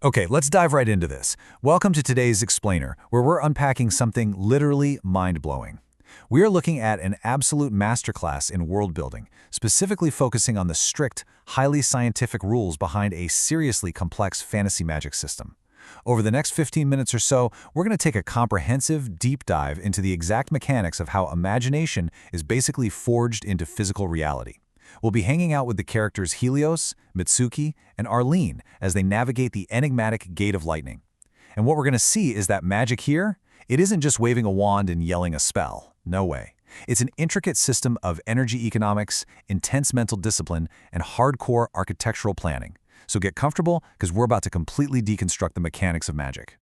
Okay, let's dive right into this. Welcome to today's Explainer, where we're unpacking something literally mind-blowing. We are looking at an absolute masterclass in world building, specifically focusing on the strict, highly scientific rules behind a seriously complex fantasy magic system. Over the next 15 minutes or so, we're going to take a comprehensive, deep dive into the exact mechanics of how imagination is basically forged into physical reality. We'll be hanging out with the characters Helios, Mitsuki, and Arlene as they navigate the enigmatic Gate of Lightning. And what we're going to see is that magic here, it isn't just waving a wand and yelling a spell. No way. It's an intricate system of energy economics, intense mental discipline, and hardcore architectural planning. So get comfortable, because we're about to completely deconstruct the mechanics of magic.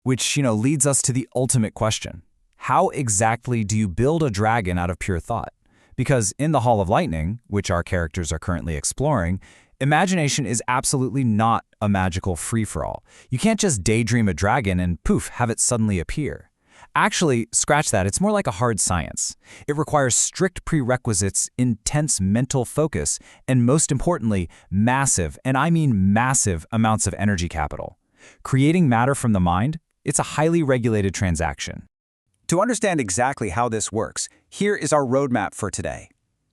Which, leads us to the ultimate question. How exactly do you build a dragon out of pure thought? Because in the Hall of Lightning, which our characters are currently exploring, imagination is absolutely not a magical free-for-all. You can't just daydream a dragon and poof, have it suddenly appear. Actually, scratch that, it's more like a hard science. It requires strict prerequisites, intense mental focus, and most importantly, massive, and I mean massive amounts of energy capital. Creating matter from the mind, it's a highly regulated transaction. To understand exactly how this works, here is our roadmap for today.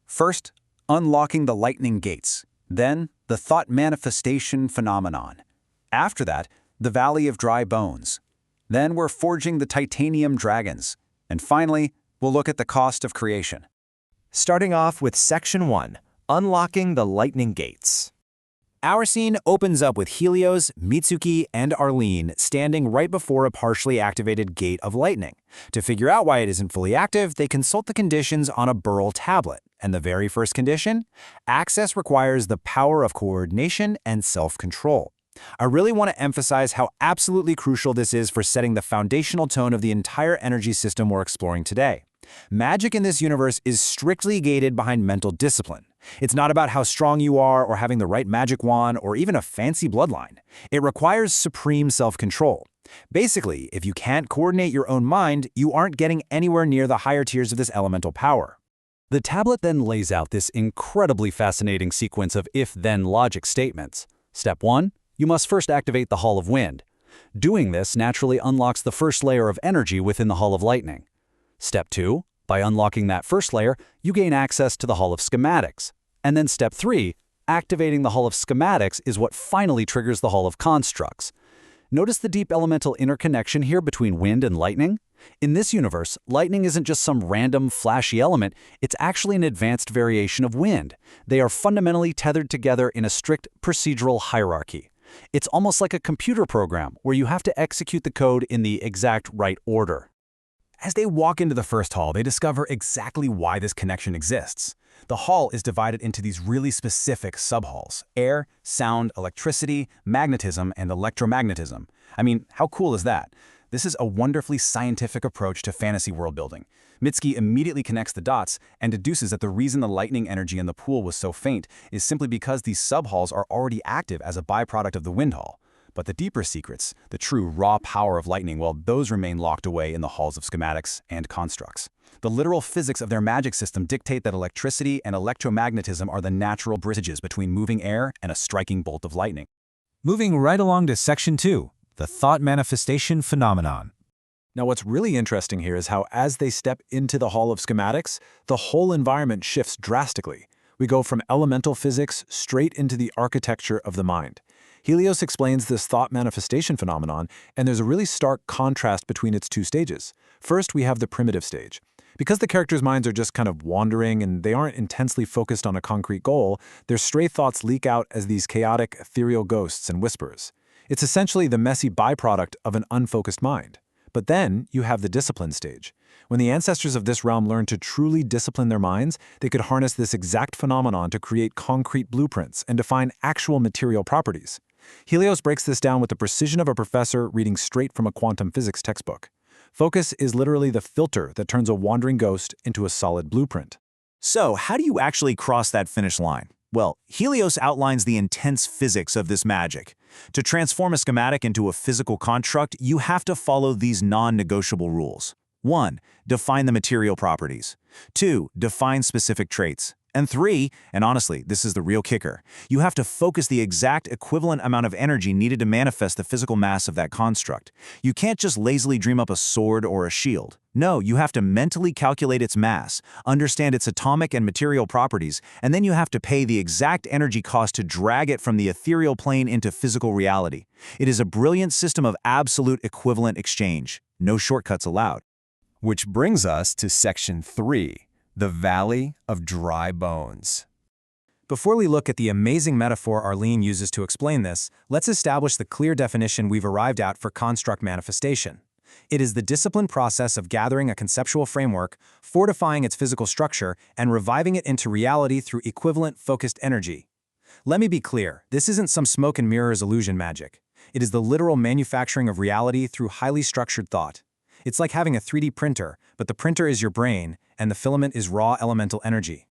First, unlocking the lightning gates. Then, the thought manifestation phenomenon. After that, the Valley of Dry Bones. Then we're forging the titanium dragons. And finally, we'll look at the cost of creation. Starting off with Section 1, Unlocking the Lightning Gates. Our scene opens up with Helios, Mitsuki, and Arlene standing right before a partially activated Gate of Lightning. To figure out why it isn't fully active, they consult the conditions on a Burl tablet. And the very first condition? Access requires the power of coordination and self-control. I really want to emphasize how absolutely crucial this is for setting the foundational tone of the entire energy system we're exploring today. Magic in this universe is strictly gated behind mental discipline. It's not about how strong you are or having the right magic wand or even a fancy bloodline. It requires supreme self-control. Basically, if you can't coordinate your own mind, you aren't getting anywhere near the higher tiers of this elemental power. The tablet then lays out this incredibly fascinating sequence of if-then logic statements. Step 1. You must first activate the Hall of Wind. Doing this naturally unlocks the first layer of energy within the Hall of Lightning. Step 2. By unlocking that first layer, you gain access to the Hall of Schematics. And then Step 3. Activating the Hall of Schematics is what finally triggers the Hall of Constructs. Notice the deep elemental interconnection here between wind and lightning? In this universe, lightning isn't just some random, flashy element, it's actually an advanced variation of wind. They are fundamentally tethered together in a strict procedural hierarchy. It's almost like a computer program where you have to execute the code in the exact right order. As they walk into the first hall, they discover exactly why this connection exists. The hall is divided into these really specific sub-halls: air, sound, electricity, magnetism, and electromagnetism. I mean, how cool is that? This is a wonderfully scientific approach to fantasy world building. Mitsuki immediately connects the dots and deduces that the reason the lightning energy in the pool was so faint is simply because these sub-halls are already active as a byproduct of the wind hall. But the deeper secrets, the true raw power of lightning, well, those remain locked away in the halls of schematics and constructs. The literal physics of their magic system dictate that electricity and electromagnetism are the natural bridges between moving air and a striking bolt of lightning. Moving right along to Section 2, the thought manifestation phenomenon. Now, what's really interesting here is how as they step into the Hall of Schematics, the whole environment shifts drastically. We go from elemental physics straight into the architecture of the mind. Helios explains this thought manifestation phenomenon, and there's a really stark contrast between its two stages. First, we have the primitive stage. Because the characters' minds are just kind of wandering and they aren't intensely focused on a concrete goal, their stray thoughts leak out as these chaotic, ethereal ghosts and whispers. It's essentially the messy byproduct of an unfocused mind. But then you have the discipline stage. When the ancestors of this realm learned to truly discipline their minds, they could harness this exact phenomenon to create concrete blueprints and define actual material properties. Helios breaks this down with the precision of a professor reading straight from a quantum physics textbook. Focus is literally the filter that turns a wandering ghost into a solid blueprint. So, how do you actually cross that finish line? Well, Helios outlines the intense physics of this magic. To transform a schematic into a physical construct, you have to follow these non-negotiable rules. 1. Define the material properties. 2. Define specific traits. And 3, and honestly, this is the real kicker, you have to focus the exact equivalent amount of energy needed to manifest the physical mass of that construct. You can't just lazily dream up a sword or a shield. No, you have to mentally calculate its mass, understand its atomic and material properties, and then you have to pay the exact energy cost to drag it from the ethereal plane into physical reality. It is a brilliant system of absolute equivalent exchange. No shortcuts allowed. Which brings us to Section 3, the Valley of Dry Bones. Before we look at the amazing metaphor Arlene uses to explain this, let's establish the clear definition we've arrived at for construct manifestation. It is the disciplined process of gathering a conceptual framework, fortifying its physical structure, and reviving it into reality through equivalent focused energy. Let me be clear, this isn't some smoke and mirrors illusion magic. It is the literal manufacturing of reality through highly structured thought. It's like having a 3D printer, but the printer is your brain, and the filament is raw elemental energy.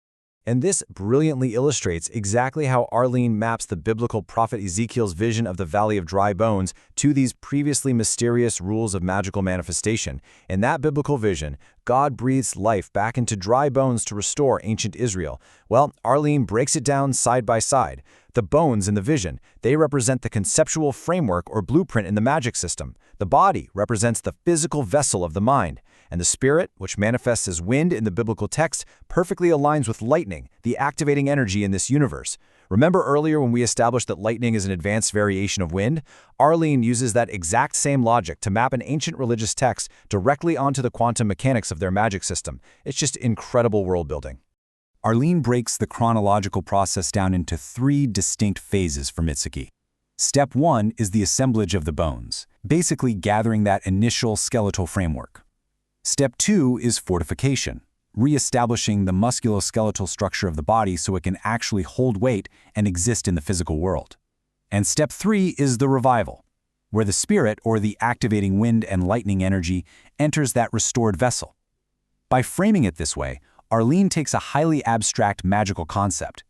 And this brilliantly illustrates exactly how Arlene maps the biblical prophet Ezekiel's vision of the Valley of Dry Bones to these previously mysterious rules of magical manifestation. In that biblical vision, God breathes life back into dry bones to restore ancient Israel. Well, Arlene breaks it down side by side. The bones in the vision, they represent the conceptual framework or blueprint in the magic system. The body represents the physical vessel of the mind. And the spirit, which manifests as wind in the biblical text, perfectly aligns with lightning, the activating energy in this universe. Remember earlier when we established that lightning is an advanced variation of wind? Arlene uses that exact same logic to map an ancient religious text directly onto the quantum mechanics of their magic system. It's just incredible world building. Arlene breaks the chronological process down into 3 distinct phases for Mitsuki. Step 1 is the assemblage of the bones, basically gathering that initial skeletal framework. Step 2 is fortification, re-establishing the musculoskeletal structure of the body so it can actually hold weight and exist in the physical world. And step 3 is the revival, where the spirit, or the activating wind and lightning energy, enters that restored vessel. By framing it this way, Arlene takes a highly abstract magical concept,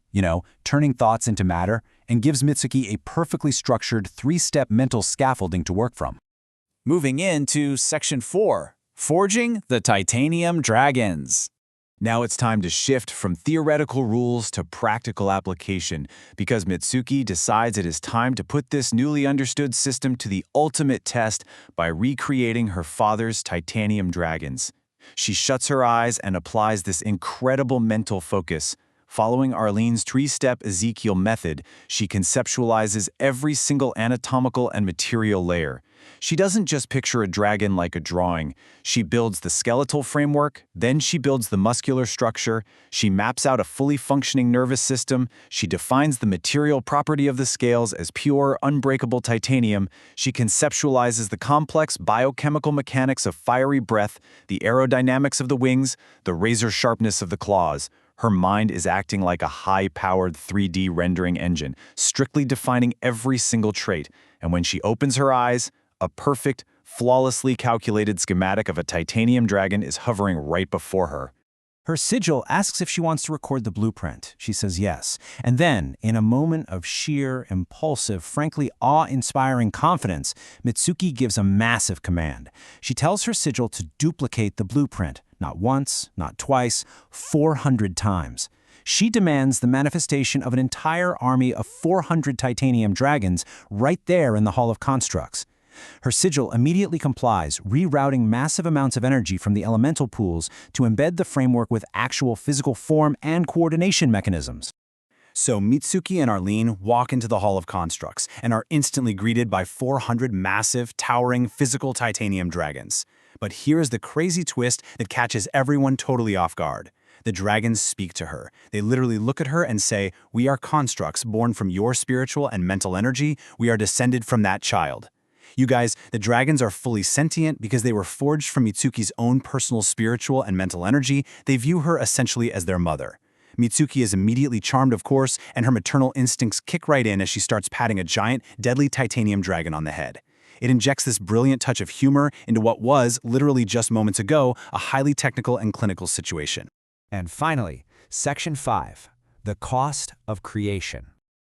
turning thoughts into matter, and gives Mitsuki a perfectly structured 3-step mental scaffolding to work from. Moving into Section 4. Forging the Titanium Dragons. Now it's time to shift from theoretical rules to practical application, because Mitsuki decides it is time to put this newly understood system to the ultimate test by recreating her father's titanium dragons. She shuts her eyes and applies this incredible mental focus. Following Arlene's 3-step Ezekiel method, she conceptualizes every single anatomical and material layer. She doesn't just picture a dragon like a drawing. She builds the skeletal framework, then she builds the muscular structure, she maps out a fully functioning nervous system, she defines the material property of the scales as pure, unbreakable titanium, she conceptualizes the complex biochemical mechanics of fiery breath, the aerodynamics of the wings, the razor sharpness of the claws. Her mind is acting like a high-powered 3D rendering engine, strictly defining every single trait. And when she opens her eyes, a perfect, flawlessly calculated schematic of a titanium dragon is hovering right before her. Her sigil asks if she wants to record the blueprint. She says yes. And then, in a moment of sheer, impulsive, frankly awe-inspiring confidence, Mitsuki gives a massive command. She tells her sigil to duplicate the blueprint, not once, not twice, 400 times. She demands the manifestation of an entire army of 400 titanium dragons right there in the Hall of Constructs. Her sigil immediately complies, rerouting massive amounts of energy from the elemental pools to embed the framework with actual physical form and coordination mechanisms. So Mitsuki and Arlene walk into the Hall of Constructs and are instantly greeted by 400 massive, towering physical titanium dragons. But here's the crazy twist that catches everyone totally off guard. The dragons speak to her. They literally look at her and say, "We are constructs born from your spiritual and mental energy. We are descended from that child." You guys, the dragons are fully sentient because they were forged from Mitsuki's own personal spiritual and mental energy. They view her essentially as their mother. Mitsuki is immediately charmed, of course, and her maternal instincts kick right in as she starts patting a giant, deadly titanium dragon on the head. It injects this brilliant touch of humor into what was, literally just moments ago, a highly technical and clinical situation. And finally, Section 5, the cost of creation.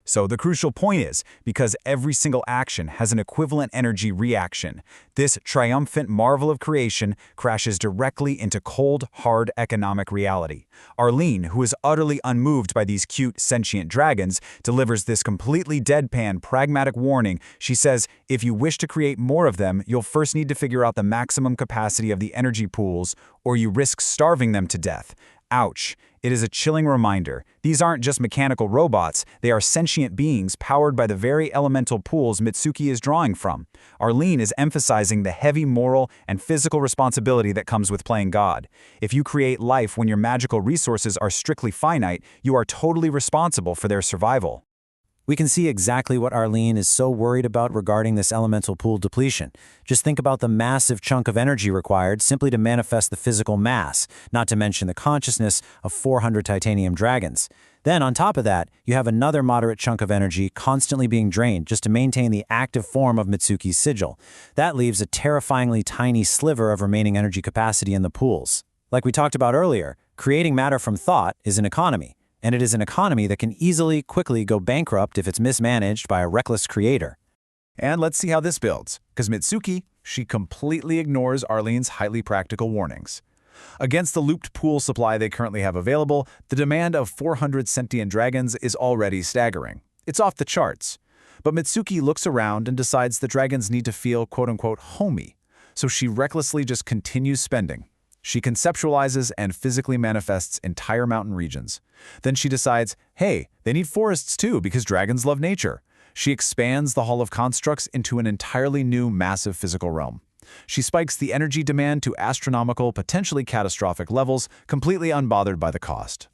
So the crucial point is, because every single action has an equivalent energy reaction, this triumphant marvel of creation crashes directly into cold, hard economic reality. Arlene, who is utterly unmoved by these cute, sentient dragons, delivers this completely deadpan, pragmatic warning. She says, if you wish to create more of them, you'll first need to figure out the maximum capacity of the energy pools, or you risk starving them to death. Ouch. It is a chilling reminder. These aren't just mechanical robots, they are sentient beings powered by the very elemental pools Mitsuki is drawing from. Arlene is emphasizing the heavy moral and physical responsibility that comes with playing God. If you create life when your magical resources are strictly finite, you are totally responsible for their survival. We can see exactly what Arlene is so worried about regarding this elemental pool depletion. Just think about the massive chunk of energy required simply to manifest the physical mass, not to mention the consciousness of 400 titanium dragons. Then, on top of that, you have another moderate chunk of energy constantly being drained just to maintain the active form of Mitsuki's sigil. That leaves a terrifyingly tiny sliver of remaining energy capacity in the pools. Like we talked about earlier, creating matter from thought is an economy. And it is an economy that can quickly go bankrupt if it's mismanaged by a reckless creator. And let's see how this builds, because Mitsuki, she completely ignores Arlene's highly practical warnings. Against the looped pool supply they currently have available, the demand of 400 sentient dragons is already staggering. It's off the charts. But Mitsuki looks around and decides the dragons need to feel quote-unquote homey, so she recklessly just continues spending. She conceptualizes and physically manifests entire mountain regions. Then she decides, hey, they need forests too because dragons love nature. She expands the Hall of Constructs into an entirely new massive physical realm. She spikes the energy demand to astronomical, potentially catastrophic levels, completely unbothered by the cost.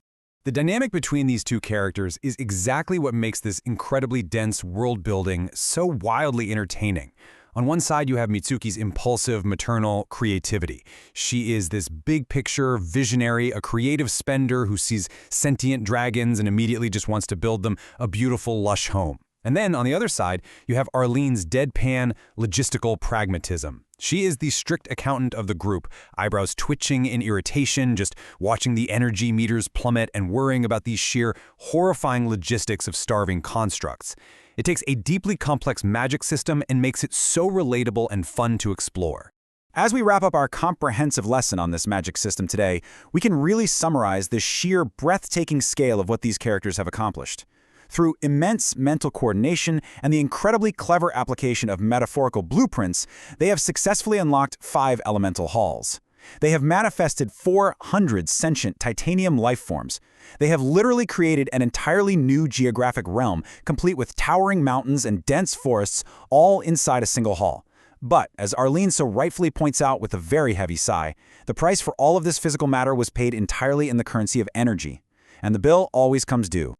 The dynamic between these two characters is exactly what makes this incredibly dense world building so wildly entertaining. On one side, you have Mitsuki's impulsive, maternal creativity. She is this big picture, visionary, a creative spender who sees sentient dragons and immediately just wants to build them a beautiful, lush home. And then, on the other side, you have Arlene's deadpan, logistical pragmatism. She is the strict accountant of the group, eyebrows twitching in irritation, just watching the energy meters plummet and worrying about these sheer, horrifying logistics of starving constructs. It takes a deeply complex magic system and makes it so relatable and fun to explore. As we wrap up our comprehensive lesson on this magic system today, we can really summarize the sheer breathtaking scale of what these characters have accomplished. Through immense mental coordination and the incredibly clever application of metaphorical blueprints, they have successfully unlocked 5 elemental halls. They have manifested 400 sentient titanium life forms. They have literally created an entirely new geographic realm, complete with towering mountains and dense forests, all inside a single hall. But, as Arlene so rightfully points out with a very heavy sigh, the price for all of this physical matter was paid entirely in the currency of energy. And the bill always comes due.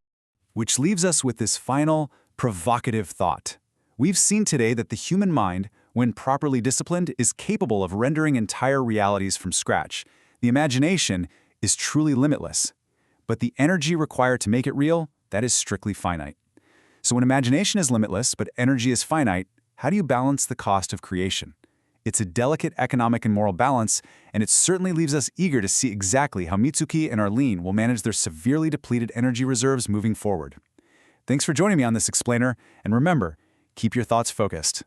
Which leaves us with this final, provocative thought. We've seen today that the human mind, when properly disciplined, is capable of rendering entire realities from scratch. The imagination is truly limitless. But the energy required to make it real, that is strictly finite. So when imagination is limitless, but energy is finite, how do you balance the cost of creation? It's a delicate economic and moral balance, and it certainly leaves us eager to see exactly how Mitsuki and Arlene will manage their severely depleted energy reserves moving forward. Thanks for joining me on this explainer, and remember, keep your thoughts focused.